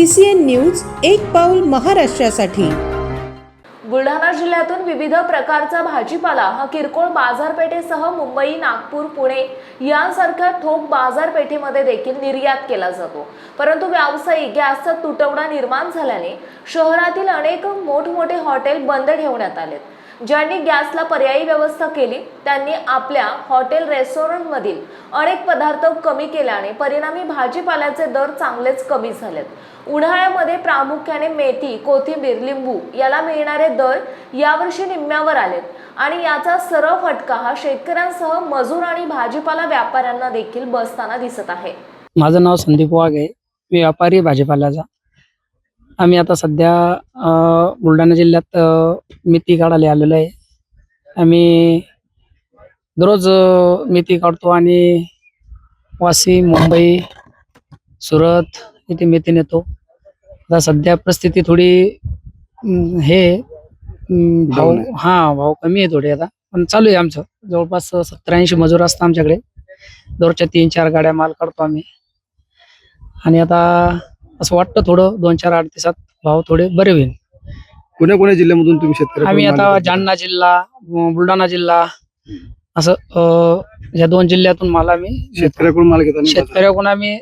CCN news एक पाऊल महाराष्ट्रासाठी। बुलढाणा जिल्ह्यातून विविध प्रकारचा भाजीपाला हा किरकोळ बाजारपेठेसह मुंबई, नागपूर, पुणे यांसारख्या ठोक बाजारपेठेमध्ये देखील निर्यात केला जातो। परंतु व्यावसायिक गॅसचा तुटवडा निर्माण झाल्याने शहरातील अनेक मोठमोठे हॉटेल बंद ठेवण्यात आलेत। ज्यांनी गॅसला पर्यायी व्यवस्था केली त्यांनी आपल्या हॉटेल रेस्टॉरंटमधील अनेक पदार्थ कमी केल्याने परिणामी भाजीपाल्याचे दर चांगलेच कमी झालेत। उन्हाळ्यामध्ये प्रामुख्याने मेथी, कोथिंबीर, लिंबू याला मिळणारे दर यावर्षी निम्म्यावर आलेत आणि याचा सरळ फटका हा शेतकऱ्यांसह मजूर आणि भाजीपाला व्यापाऱ्यांना देखील बसताना दिसत आहे। माझं नाव संदीप वाघ आहे, मी व्यापारी भाजीपाल्याचा। आम्ही आता सध्या बुलढाणा जिल्ह्यात मेथी काढायला आलेलो आहे। आम्ही दररोज मेथी काढतो आणि वाशी, मुंबई, सुरत इथे मेथी नेतो। आता सध्या परिस्थिती थोडी भाव कमी आहे थोडे आता, पण चालू आहे आमचं। जवळपास 70-80 मजूर असतात आमच्याकडे। दररोजच्या 3-4 गाड्या माल काढतो आम्ही आणि आता असं वाटतं थोडं 2-4 8 दिवसात भाव थोडे बरे होईल। कोण्या जिल्ह्यामधून तुम्ही शेतकरी? आम्ही आता जालना जिल्हा, बुलढाणा जिल्हा असं या 2 जिल्ह्यातून माल आम्ही शेतकऱ्याकडून माल घेतो। शेतकऱ्याकडून आम्ही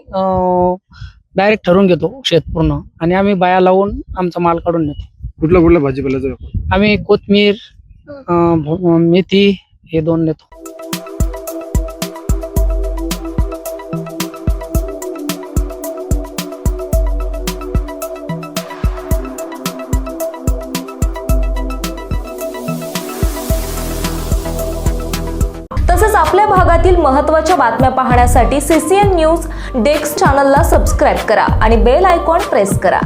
डायरेक्ट ठरवून घेतो शेत पूर्ण आणि आम्ही बाया लावून आमचा माल काढून नेतो। कुठला भाजीपाल्याचा व्यापार? आम्ही कोथमीर, मेथी हे 2 नेतो। तसेच आपल्या भागातील महत्त्वाच्या बातम्या पाहण्यासाठी CCN न्यूज डेस्क चॅनलला सबस्क्राइब करा आणि बेल आयकॉन प्रेस करा।